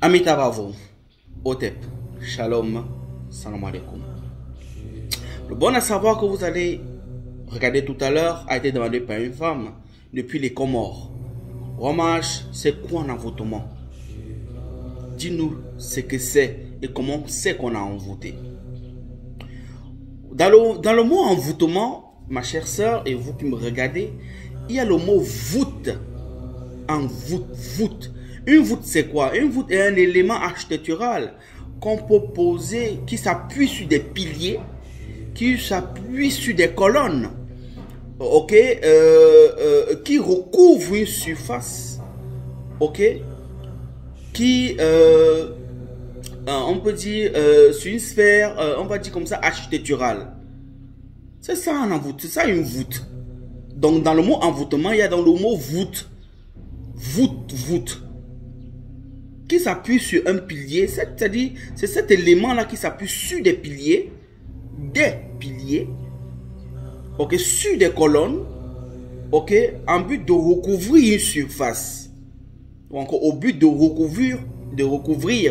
Amitabavo, Otep, Shalom, Salam alaikum. Le bon à savoir que vous allez regarder tout à l'heure a été demandé par une femme depuis les Comores. Ramage, c'est quoi un envoûtement? Dis-nous ce que c'est et comment c'est qu'on a envoûté. Dans le mot envoûtement, ma chère sœur et vous qui me regardez, il y a le mot voûte. Voûte. Une voûte, c'est quoi? Une voûte est un élément architectural qu'on peut poser, qui s'appuie sur des piliers, qui s'appuie sur des colonnes, ok, qui recouvre une surface, ok, qui, on peut dire, sur une sphère, on va dire comme ça, architecturale. C'est ça un envoûte, c'est ça une voûte. Donc dans le mot envoûtement, il y a dans le mot voûte. Voûte. Qui s'appuie sur un pilier, c'est-à-dire, c'est cet élément-là qui s'appuie sur des piliers, ok, sur des colonnes, ok, en but de recouvrir une surface. Donc, au but de recouvrir,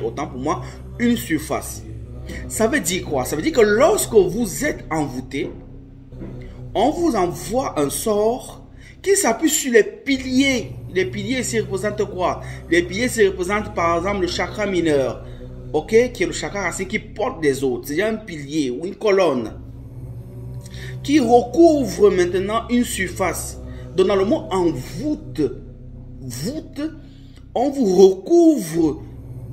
autant pour moi, une surface. Ça veut dire quoi? Ça veut dire que lorsque vous êtes envoûté, on vous envoie un sort qui s'appuie sur les piliers. Les piliers ici représentent quoi? Les piliers ici représentent par exemple le chakra mineur, ok, qui est le chakra racine qui porte des autres. C'est un pilier ou une colonne qui recouvre maintenant une surface. Donc dans le mot envoûte, on vous recouvre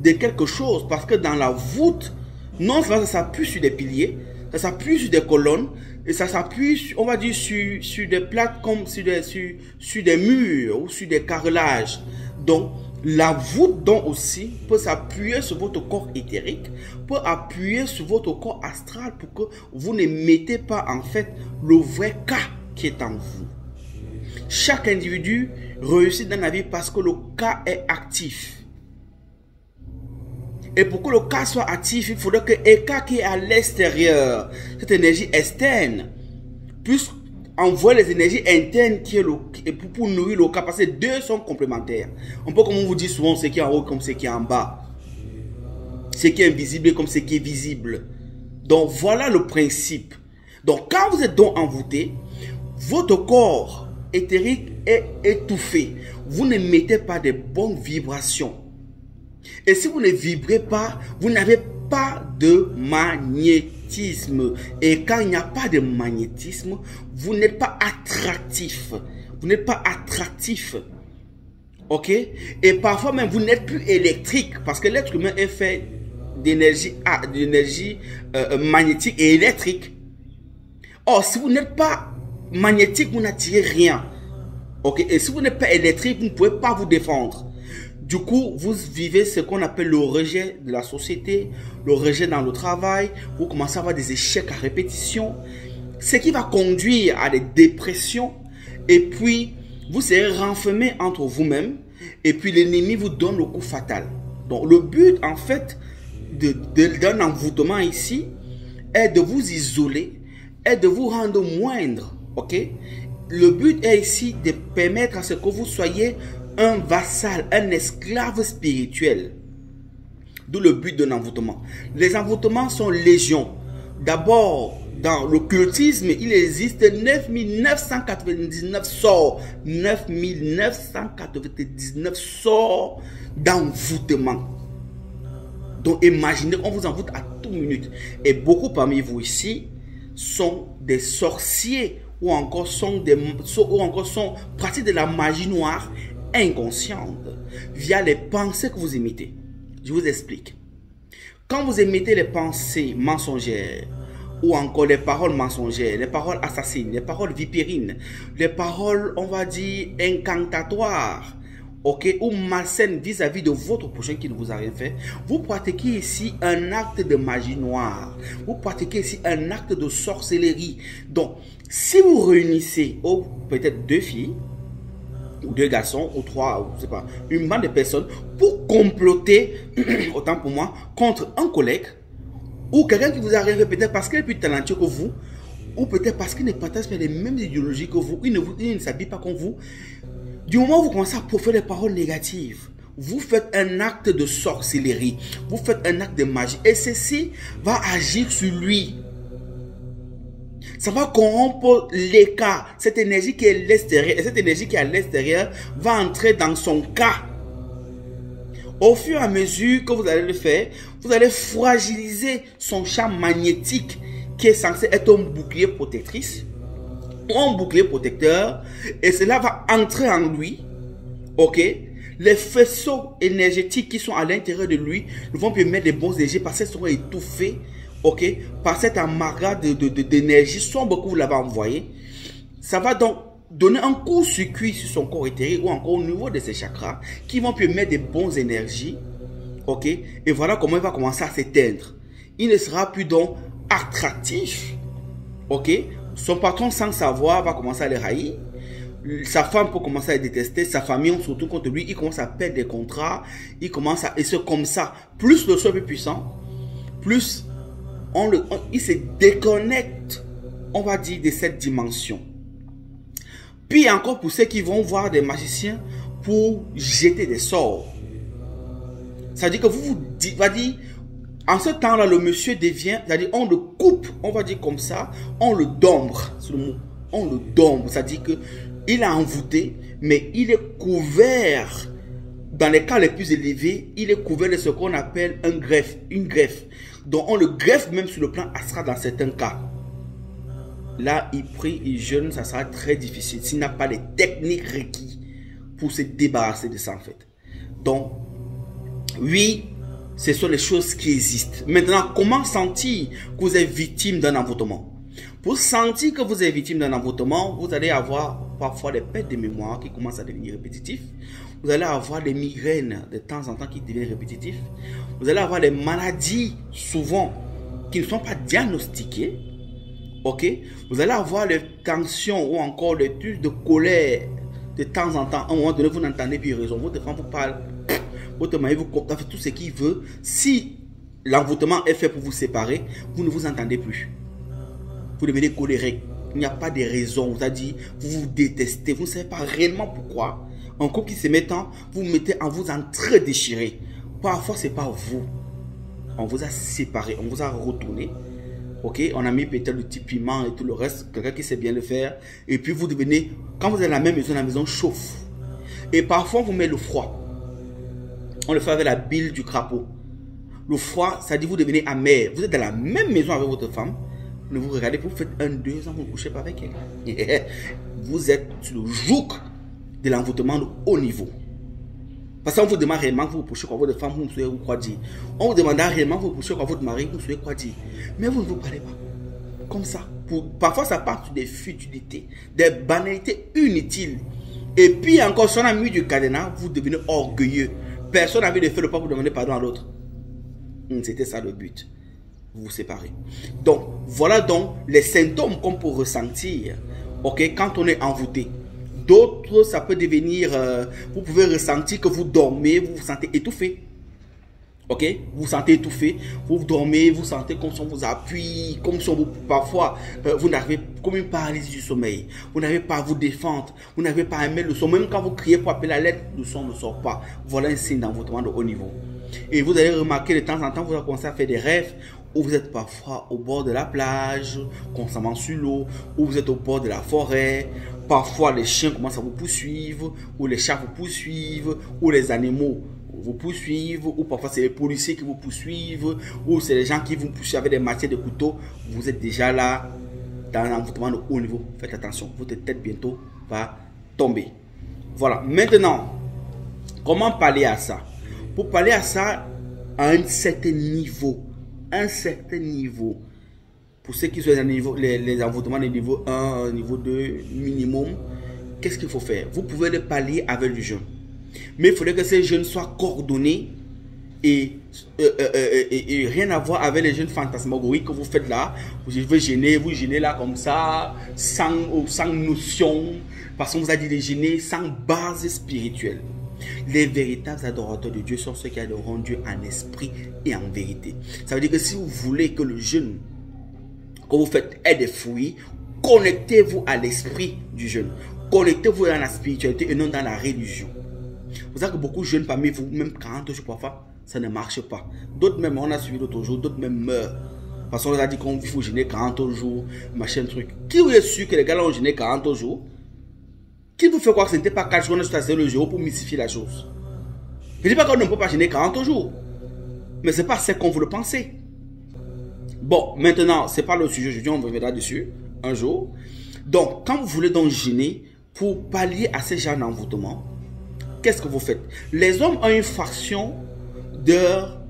de quelque chose parce que dans la voûte, non seulement ça s'appuie sur des piliers, ça s'appuie sur des colonnes, et ça s'appuie, on va dire, sur des plaques comme sur des murs ou sur des carrelages. Donc, la voûte donc aussi peut s'appuyer sur votre corps éthérique, peut appuyer sur votre corps astral pour que vous ne mettez pas en fait le vrai cas qui est en vous. Chaque individu réussit dans la vie parce que le cas est actif. Et pour que le cas soit actif, il faudrait que le cas qui est à l'extérieur, cette énergie externe, puisse envoyer les énergies internes qui est pour nourrir le cas. Parce que les deux sont complémentaires. Un peu comme on vous dit souvent, ce qui est en haut comme ce qui est en bas. Ce qui est invisible comme ce qui est visible. Donc voilà le principe. Donc quand vous êtes donc envoûté, votre corps éthérique est étouffé. Vous ne mettez pas de bonnes vibrations. Et si vous ne vibrez pas, vous n'avez pas de magnétisme. Et quand il n'y a pas de magnétisme, vous n'êtes pas attractif. Vous n'êtes pas attractif. Ok? Et parfois même, vous n'êtes plus électrique. Parce que l'être humain est fait d'énergie magnétique et électrique. Or, si vous n'êtes pas magnétique, vous n'attirez rien. Ok? Et si vous n'êtes pas électrique, vous ne pouvez pas vous défendre. Du coup, vous vivez ce qu'on appelle le rejet de la société, le rejet dans le travail. Vous commencez à avoir des échecs à répétition, ce qui va conduire à des dépressions. Et puis, vous serez renfermé entre vous-même. Et puis, l'ennemi vous donne le coup fatal. Donc, le but, en fait, d'un envoûtement ici, est de vous isoler, est de vous rendre moindre. Ok? Le but est ici de permettre à ce que vous soyez un vassal, un esclave spirituel. D'où le but d'un envoûtement. Les envoûtements sont légion. D'abord, dans l'occultisme, il existe 9999 sorts. 9999 sorts d'envoûtement. Donc imaginez qu'on vous envoûte à toute minute. Et beaucoup parmi vous ici sont des sorciers ou encore sont pratiquent de la magie noire inconsciente via les pensées que vous émettez. Je vous explique. Quand vous émettez les pensées mensongères ou encore les paroles mensongères, les paroles assassines, les paroles vipérines, les paroles, on va dire, incantatoires, ok, ou malsaines vis-à-vis de votre prochain qui ne vous a rien fait, vous pratiquez ici un acte de magie noire. Vous pratiquez ici un acte de sorcellerie. Donc, si vous réunissez, ou peut-être deux filles, ou deux garçons, ou trois, ou je sais pas, une bande de personnes pour comploter, autant pour moi, contre un collègue ou quelqu'un qui vous a rêvé peut-être parce qu'il est plus talentueux que vous, ou peut-être parce qu'ils ne partagent pas les mêmes idéologies que vous, ils ne s'habillent pas comme vous. Du moment où vous commencez à proférer des paroles négatives, vous faites un acte de sorcellerie, vous faites un acte de magie, et ceci va agir sur lui. Ça va corrompre l'écart. Cette énergie qui est à l'extérieur, et cette énergie qui est à l'extérieur va entrer dans son cas. Au fur et à mesure que vous allez le faire, vous allez fragiliser son champ magnétique qui est censé être un bouclier protectrice ou un bouclier protecteur, et cela va entrer en lui. Ok? Les faisceaux énergétiques qui sont à l'intérieur de lui ne vont plus mettre les bons énergies parce qu'elles seront étouffées, ok, par cet amarrage d'énergie sombre que vous l'avez envoyé. Ça va donc donner un court-circuit sur son corps éthérique ou encore au niveau de ses chakras qui vont plus mettre des bonnes énergies, ok, et voilà comment il va commencer à s'éteindre. Il ne sera plus donc attractif, ok. Son patron, sans savoir, va commencer à le haïr. Sa femme peut commencer à le détester, sa famille surtout contre lui, il commence à perdre des contrats, il commence à, et c'est comme ça, plus le sol est puissant, plus il se déconnecte, on va dire, de cette dimension. Puis encore pour ceux qui vont voir des magiciens pour jeter des sorts. Ça veut dire que vous dites, en ce temps-là, le monsieur devient, c'est-à-dire on le coupe, on va dire comme ça, on le dombre, c'est le mot, on le dombre, c'est-à-dire que il est envoûté, mais il est couvert, dans les cas les plus élevés, il est couvert de ce qu'on appelle un greffe, une greffe. Donc on le greffe même sur le plan astral dans certains cas. Là, il prie, il jeûne, ça sera très difficile s'il n'a pas les techniques requises pour se débarrasser de ça en fait. Donc, oui, ce sont les choses qui existent. Maintenant, comment sentir que vous êtes victime d'un envoûtement? Pour sentir que vous êtes victime d'un envoûtement, vous allez avoir parfois des pertes de mémoire qui commencent à devenir répétitifs. Vous allez avoir des migraines de temps en temps qui deviennent répétitifs. Vous allez avoir des maladies souvent qui ne sont pas diagnostiquées. Ok? Vous allez avoir des tensions ou encore des trucs de colère de temps en temps. À un moment donné, vous n'entendez plus raison. Votre femme vous parle. Votre mari vous fait tout ce qu'il veut. Si l'envoûtement est fait pour vous séparer, vous ne vous entendez plus. Vous devenez colérique. Il n'y a pas de raison. Vous avez dit, vous vous détestez. Vous ne savez pas réellement pourquoi. Un couple qui se met en, vous mettez en vous déchirer. Parfois, ce n'est pas vous. On vous a séparé. On vous a retourné. Ok, on a mis peut-être le petit piment et tout le reste. Quelqu'un qui sait bien le faire. Et puis, vous devenez, quand vous êtes dans la même maison, la maison chauffe. Et parfois, on vous met le froid. On le fait avec la bile du crapaud. Le froid, ça dit vous devenez amer. Vous êtes dans la même maison avec votre femme. Ne vous regardez pas, vous faites 1-2 ans, vous ne couchez pas avec elle. Vous êtes sur le joug de l'envoûtement de haut niveau. Parce qu'on vous demande réellement, vous couchez quoi votre femme, vous ne savez quoi dire. On vous demande réellement, vous couchez quoi votre mari, vous ne savez quoi dire. Mais vous ne vous parlez pas. Comme ça. Parfois, ça part sur des futilités, des banalités inutiles. Et puis encore, si on a mis du cadenas, vous devenez orgueilleux. Personne n'a envie de faire le pas pour demander pardon à l'autre. C'était ça le but. Vous vous séparez. Donc, voilà donc les symptômes qu'on peut ressentir, ok, quand on est envoûté. D'autres, ça peut devenir, vous pouvez ressentir que vous dormez, vous vous sentez étouffé. Ok, vous vous sentez étouffé, vous dormez, vous sentez comme si on vous appuie, comme si on vous, parfois, vous n'arrivez, comme une paralysie du sommeil. Vous n'arrivez pas à vous défendre, vous n'arrivez pas à aimer le son. Même quand vous criez pour appeler la lettre, le son ne sort pas. Voilà un signe d'envoûtement de haut niveau. Et vous allez remarquer de temps en temps, vous allez commencer à faire des rêves où vous êtes parfois au bord de la plage, constamment sur l'eau, ou vous êtes au bord de la forêt. Parfois, les chiens commencent à vous poursuivre, ou les chats vous poursuivent, ou les animaux vous poursuivent, ou parfois c'est les policiers qui vous poursuivent, ou c'est les gens qui vous poursuivent avec des matières de couteau. Vous êtes déjà là dans l'envoûtement de haut niveau. Faites attention, votre tête bientôt va tomber. Voilà, maintenant, comment parler à ça? Pour parler à ça à un certain niveau, pour ceux qui sont à niveau, les envoûtements de niveau 1, niveau 2, minimum, qu'est-ce qu'il faut faire? Vous pouvez le pallier avec le jeûne. Mais il faudrait que ces jeûnes soient coordonnés et rien à voir avec les jeûnes fantasmagoriques que vous faites là. Vous gênez là comme ça, sans notion, parce qu'on vous a dit de gêner sans base spirituelle. Les véritables adorateurs de Dieu sont ceux qui adorent Dieu en esprit et en vérité. Ça veut dire que si vous voulez que le jeûne que vous faites est des fruits. Connectez-vous à l'esprit du jeûne. Connectez-vous dans la spiritualité et non dans la religion. Vous savez que beaucoup de jeunes parmi vous, même 40 jours parfois, ça ne marche pas. D'autres même, on a suivi d'autres jours, d'autres même meurent. Parce qu'on a dit qu'il faut jeûner 40 jours, machin truc. Qui vous est sûr que les gars là ont jeûné 40 jours? Qui vous fait croire que ce n'était pas 4 jours, on a choisi le jour pour mystifier la chose? Je ne dis pas qu'on ne peut pas jeûner 40 jours. Mais ce n'est pas ce qu'on vous le pensez. Bon, maintenant, ce n'est pas le sujet aujourd'hui, on reviendra dessus un jour. Donc, quand vous voulez donc jeûner pour pallier à ces genres d'envoûtement, qu'est-ce que vous faites? Les hommes ont une fraction d'heures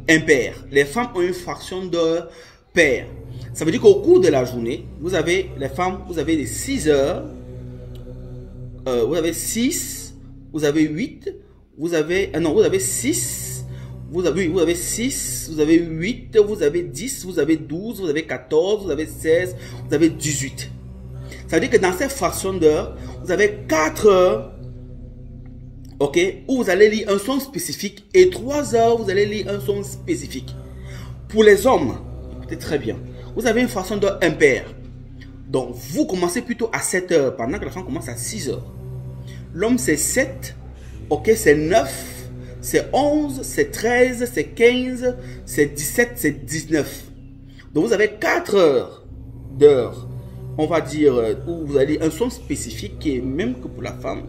impaires. Les femmes ont une fraction d'heures paires. Ça veut dire qu'au cours de la journée, vous avez, les femmes, vous avez les 6 heures, vous avez 6, vous avez 8, vous avez, non, vous avez 6, vous avez 6, vous avez 8, vous avez 10, vous avez 12, vous avez 14, vous avez 16, vous avez 18. Ça veut dire que dans cette fraction d'heures, vous avez 4 heures, ok, où vous allez lire un son spécifique et 3 heures, vous allez lire un son spécifique. Pour les hommes, écoutez très bien, vous avez une fraction d'heure impaire. Donc, vous commencez plutôt à 7 heures, pendant que la femme commence à 6 heures. L'homme, c'est 7, ok, c'est 9, c'est 11, c'est 13, c'est 15, c'est 17, c'est 19. Donc, vous avez 4 heures d'heure, on va dire, où vous allez un son spécifique qui est même que pour la femme.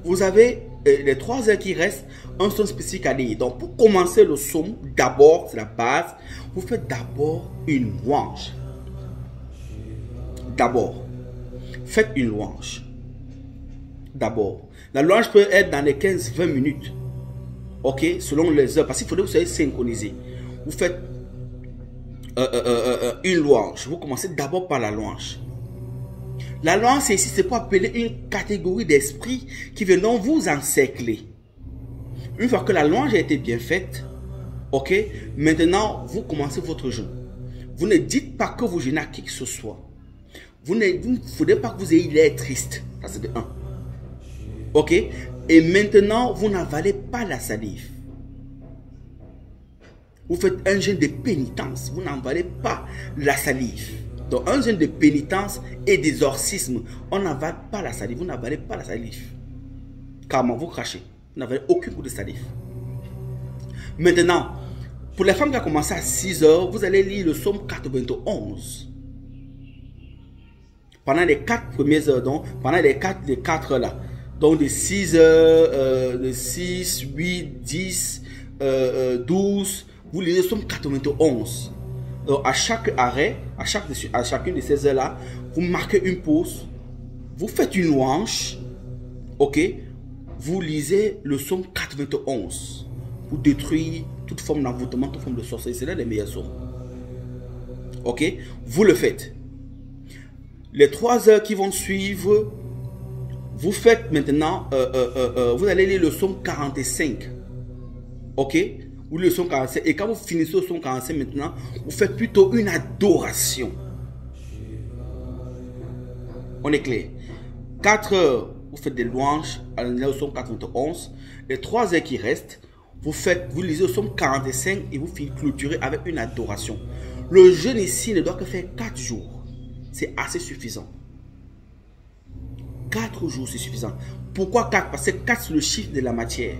Vous avez les 3 heures qui restent, un son spécifique à lire. Donc, pour commencer le son, d'abord, c'est la base, vous faites d'abord une louange. D'abord, faites une louange. D'abord, la louange peut être dans les 15-20 minutes. Ok, selon les heures, parce qu'il faudrait que vous soyez synchronisés. Vous faites une louange. Vous commencez d'abord par la louange. La louange, c'est ici, c'est pour appeler une catégorie d'esprits qui viendront vous encercler. Une fois que la louange a été bien faite, ok, maintenant, vous commencez votre jeûne. Vous ne dites pas que vous jeûnez à qui que ce soit. Vous ne faudrait pas que vous ayez l'air triste. Ça, c'est de 1. Ok? Et maintenant, vous n'avalez pas la salive. Vous faites un jeûne de pénitence. Vous n'avalez pas la salive. Donc, un jeûne de pénitence et d'exorcisme. On n'avale pas la salive. Vous n'avalez pas la salive. Carrément, vous crachez. Vous n'avalez aucun coup de salive. Maintenant, pour les femmes qui ont commencé à 6 heures, vous allez lire le psaume 91. Pendant les 4 premières heures, donc, pendant les 4 là. Donc, de 6 heures, de 6, 8, 10, 12, vous lisez le psaume 91. Donc, à chaque arrêt, à chacune de ces heures-là, vous marquez une pause, vous faites une louange, ok, vous lisez le psaume 91 pour détruire toute forme d'envoûtement, toute forme de sorcellerie. C'est là les meilleurs psaumes. Ok, vous le faites. Les 3 heures qui vont suivre, vous faites maintenant, vous allez lire le psaume 45. Ok? Vous lisez le psaume 45. Et quand vous finissez le psaume 45 maintenant, vous faites plutôt une adoration. On est clair. 4 heures, vous faites des louanges, le psaume 91. Les 3 heures qui restent, vous lisez le psaume 45 et vous clôturez avec une adoration. Le jeûne ici ne doit que faire 4 jours. C'est assez suffisant. 4 jours, c'est suffisant. Pourquoi 4? Parce que 4, c'est le chiffre de la matière.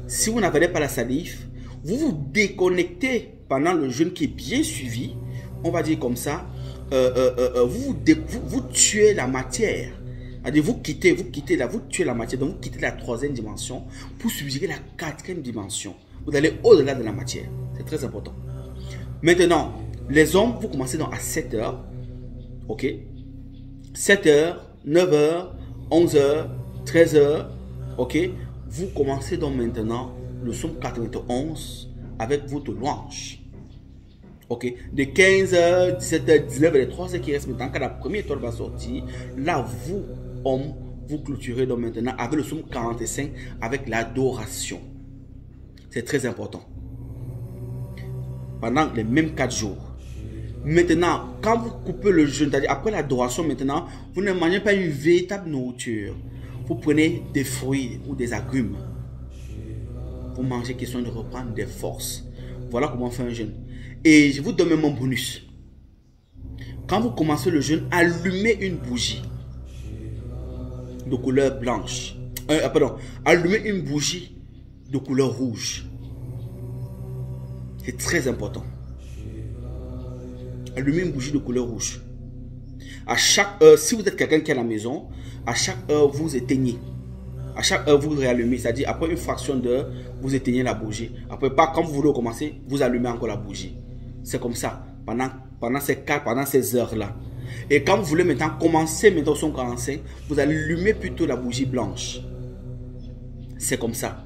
Si vous n'avalez pas la salive, vous vous déconnectez pendant le jeûne qui est bien suivi. On va dire comme ça. Vous tuez la matière. C'est-à-dire, vous tuez la matière. Donc, vous quittez la 3e dimension pour subjuguer la 4e dimension. Vous allez au-delà de la matière. C'est très important. Maintenant, les hommes, vous commencez donc à 7 heures. Ok? 7 heures. 9 heures, 11 heures, 13 heures, ok? Vous commencez donc maintenant le psaume 91 avec votre louange. Ok? De 15 heures, 17 heures, 19 heures, les 3 heures qui restent maintenant, quand la première étoile va sortir, là, vous, hommes, vous clôturez donc maintenant avec le psaume 45 avec l'adoration. C'est très important. Pendant les mêmes 4 jours. Maintenant, quand vous coupez le jeûne, c'est-à-dire après l'adoration maintenant, vous ne mangez pas une véritable nourriture. Vous prenez des fruits ou des agrumes. Vous mangez question de reprendre des forces. Voilà comment on fait un jeûne. Et je vous donne même mon bonus. Quand vous commencez le jeûne, allumez une bougie de couleur blanche. Allumez une bougie de couleur rouge. C'est très important. Allumez une bougie de couleur rouge. À chaque heure, si vous êtes quelqu'un qui est à la maison, à chaque heure, vous éteignez. À chaque heure, vous réallumez. C'est-à-dire, après une fraction d'heure, vous éteignez la bougie. Après, pas quand vous voulez recommencer, vous allumez encore la bougie. C'est comme ça, pendant ces heures-là. Et quand vous voulez maintenant commencer, maintenant au son 45, vous allumez plutôt la bougie blanche. C'est comme ça.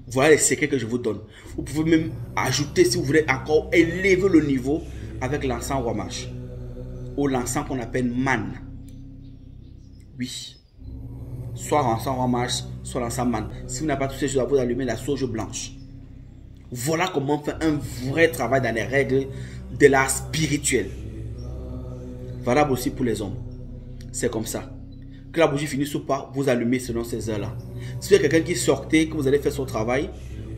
Voilà les secrets que je vous donne. Vous pouvez même ajouter, si vous voulez encore élever le niveau, avec l'encens roi mage. Ou l'encens qu'on appelle man. Oui. Soit l'encens roi mage, soit l'encens man. Si vous n'avez pas toutes ces choses, vous allumez la sauge blanche. Voilà comment on fait un vrai travail dans les règles de l'art spirituel. Valable aussi pour les hommes. C'est comme ça. Que la bougie finisse ou pas, vous allumez selon ces heures-là. Si vous êtes quelqu'un qui sortait, que vous allez faire son travail,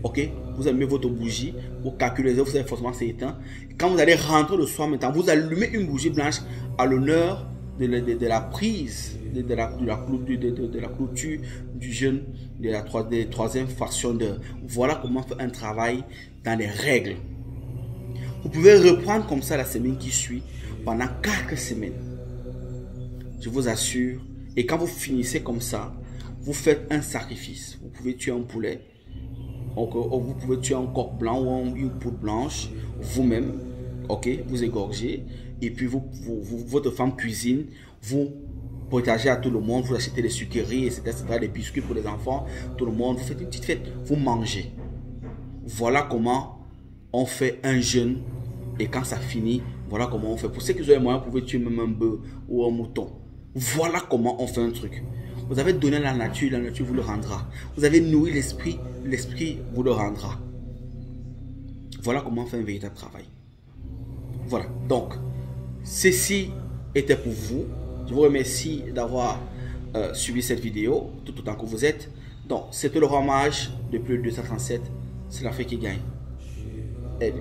ok, vous allumez votre bougie, vous calculez les heures, vous savez forcément c'est éteint. Quand vous allez rentrer le soir maintenant, vous allumez une bougie blanche à l'honneur de la prise, de la clôture du jeûne, de la troisième fraction d'heure. Voilà comment faire un travail dans les règles. Vous pouvez reprendre comme ça la semaine qui suit pendant 4 semaines. Je vous assure. Et quand vous finissez comme ça, vous faites un sacrifice. Vous pouvez tuer un poulet. Vous pouvez tuer un coq blanc ou une poule blanche. Vous-même. Ok, vous égorgez. Et puis votre femme cuisine. Vous partagez à tout le monde. Vous achetez des sucreries, etc., des biscuits pour les enfants. Tout le monde. Vous faites une petite fête. Vous mangez. Voilà comment on fait un jeûne. Et quand ça finit, voilà comment on fait. Pour ceux qui ont les moyens, vous pouvez tuer même un bœuf ou un mouton. Voilà comment on fait un truc. Vous avez donné la nature vous le rendra. Vous avez nourri l'esprit vous le rendra. Voilà comment on fait un véritable travail. Voilà, donc, ceci était pour vous. Je vous remercie d'avoir suivi cette vidéo, tout autant que vous êtes. Donc, c'était le roi mage depuis le 237. C'est l'Afrique qui gagne. Aide.